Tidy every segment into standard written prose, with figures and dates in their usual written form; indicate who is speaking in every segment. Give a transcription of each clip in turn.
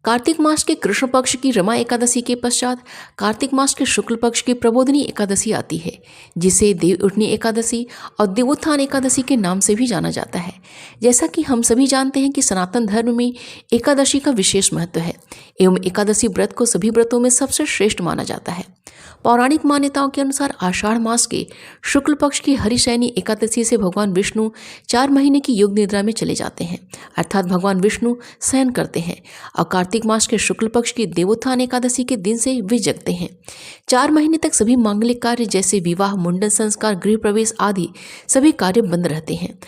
Speaker 1: कार्तिक मास के कृष्ण पक्ष की रमा एकादशी के पश्चात कार्तिक मास के शुक्ल पक्ष की प्रबोधिनी एकादशी आती है, जिसे देव उठनी एकादशी और देवोत्थान एकादशी के नाम से भी जाना जाता है। जैसा कि हम सभी जानते हैं कि सनातन धर्म में एकादशी का विशेष महत्व है एवं एकादशी व्रत को सभी व्रतों में सबसे श्रेष्ठ माना जाता है। पौराणिक मान्यताओं के अनुसार आषाढ़ मास के शुक्ल पक्ष की हरिशयनी एकादशी से भगवान विष्णु 4 महीने की योग निद्रा में चले जाते हैं, अर्थात भगवान विष्णु शयन करते हैं, और कार्तिक मास के शुक्ल पक्ष की देवोत्थान एकादशी के दिन से वे जगते हैं। 4 महीने तक सभी मांगलिक कार्य जैसे विवाह, मुंडन संस्कार, गृह प्रवेश आदि सभी कार्य बंद रहते हैं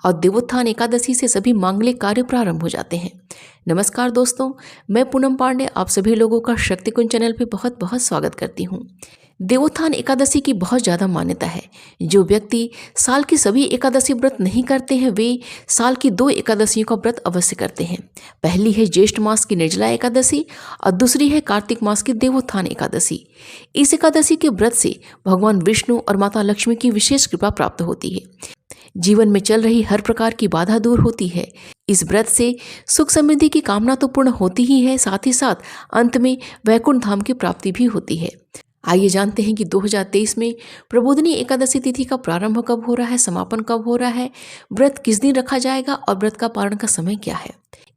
Speaker 1: और देवोत्थान एकादशी से सभी मांगलिक कार्य प्रारंभ हो जाते हैं। नमस्कार दोस्तों, मैं पूनम पांडे आप सभी लोगों का शक्तिकुंज चैनल पे बहुत बहुत स्वागत करती हूँ। देवोत्थान एकादशी की बहुत ज़्यादा मान्यता है। जो व्यक्ति साल की सभी एकादशी व्रत नहीं करते हैं वे साल की 2 एकादशियों का व्रत अवश्य करते हैं। पहली है ज्येष्ठ मास की निर्जला एकादशी और दूसरी है कार्तिक मास की देवोत्थान एकादशी। इस एकादशी के व्रत से भगवान विष्णु और माता लक्ष्मी की विशेष कृपा प्राप्त होती है। जीवन में चल रही हर प्रकार की बाधा दूर होती है। इस व्रत से सुख समृद्धि की कामना तो पूर्ण होती ही है, साथ ही साथ अंत में वैकुंठ धाम की प्राप्ति भी होती है। आइए जानते हैं कि 2023 में प्रबोधिनी एकादशी तिथि का प्रारंभ कब हो रहा है, समापन कब हो रहा है, व्रत किस दिन रखा जाएगा और व्रत का पारण का समय क्या है।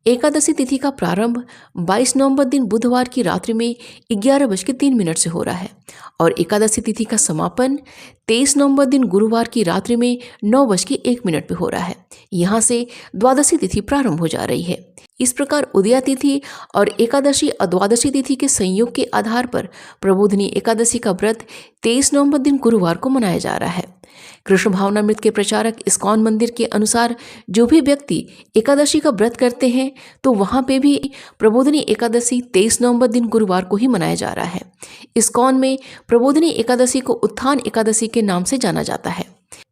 Speaker 1: एकादशी तिथि का प्रारंभ 22 नवंबर दिन बुधवार की रात्रि में 11:03 से हो रहा है और एकादशी तिथि का समापन 23 नवंबर दिन गुरुवार की रात्रि में 9:01 पे हो रहा है। यहाँ से द्वादशी तिथि प्रारंभ हो जा रही है। इस प्रकार उदया तिथि और एकादशी और द्वादशी तिथि के संयोग के आधार पर प्रबोधिनी एकादशी का व्रत 23 नवंबर दिन गुरुवार को मनाया जा रहा है। कृष्ण भावनामृत के प्रचारक इस्कॉन मंदिर के अनुसार जो भी व्यक्ति एकादशी का व्रत करते हैं तो वहाँ पे भी प्रबोधिनी एकादशी 23 नवंबर दिन गुरुवार को ही मनाया जा रहा है। इस्कॉन में प्रबोधिनी एकादशी को उत्थान एकादशी के नाम से जाना जाता है।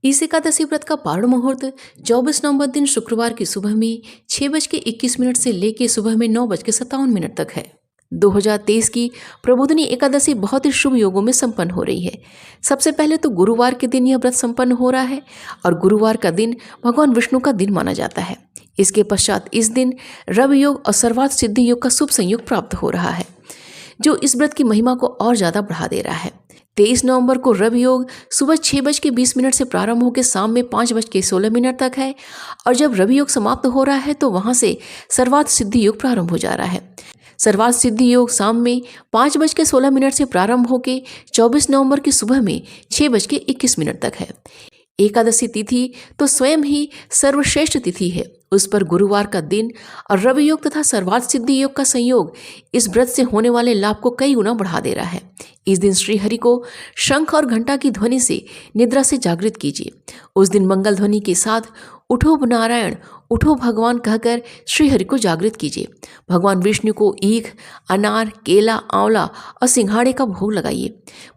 Speaker 1: इस एकादशी व्रत का पारण मुहूर्त 24 नवंबर दिन शुक्रवार की सुबह में 6:21 से लेकर सुबह में 9:57 तक है। 2023 की प्रबोधिनी एकादशी बहुत ही शुभ योगों में संपन्न हो रही है। सबसे पहले तो गुरुवार के दिन यह व्रत संपन्न हो रहा है और गुरुवार का दिन भगवान विष्णु का दिन माना जाता है। इसके पश्चात इस दिन रवि योग और सर्वार्थ सिद्धि योग का शुभ संयोग प्राप्त हो रहा है, जो इस व्रत की महिमा को और ज़्यादा बढ़ा दे रहा है। 23 नवंबर को रवि योग सुबह 6:20 से प्रारंभ होकर शाम में 5:16 तक है और जब रवि योग समाप्त हो रहा है तो वहाँ से सर्वार्थ सिद्धि योग प्रारंभ हो जा रहा है। सर्वार्थ सिद्धि योग शाम में 5:16 से प्रारंभ होकर 24 नवंबर की सुबह में 6:21 तक है। एकादशी तिथि तो स्वयं ही सर्वश्रेष्ठ तिथि है। उस पर गुरुवार का दिन और रवि योग तथा सर्वार्थ सिद्धि योग का संयोग इस व्रत से होने वाले लाभ को कई गुना बढ़ा दे रहा है। इस दिन श्री हरि को शंख और घंटा की ध्वनि से निद्रा से जागृत कीजिए। उस दिन मंगल ध्वनि के साथ उठो नारायण, उठो भगवान कहकर श्री हरि को जागृत कीजिए। भगवान विष्णु को ईख, अनार, केला, आंवला और सिंघाड़े का भोग लगाइए।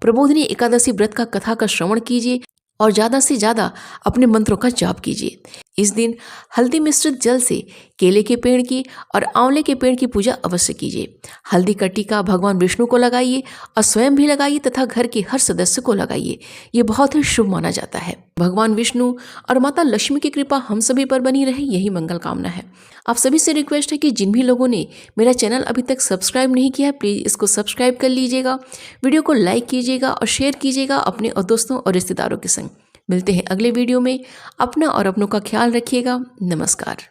Speaker 1: प्रबोधिनी एकादशी व्रत का कथा का श्रवण कीजिए और ज़्यादा से ज़्यादा अपने मंत्रों का जाप कीजिए। इस दिन हल्दी मिश्रित जल से केले के पेड़ की और आंवले के पेड़ की पूजा अवश्य कीजिए। हल्दी का टीका भगवान विष्णु को लगाइए और स्वयं भी लगाइए तथा घर के हर सदस्य को लगाइए। ये बहुत ही शुभ माना जाता है। भगवान विष्णु और माता लक्ष्मी की कृपा हम सभी पर बनी रहे, यही मंगल कामना है। आप सभी से रिक्वेस्ट है कि जिन भी लोगों ने मेरा चैनल अभी तक सब्सक्राइब नहीं किया है प्लीज़ इसको सब्सक्राइब कर लीजिएगा। वीडियो को लाइक कीजिएगा और शेयर कीजिएगा अपने और दोस्तों और रिश्तेदारों के संग। मिलते हैं अगले वीडियो में। अपना और अपनों का ख्याल रखिएगा। नमस्कार।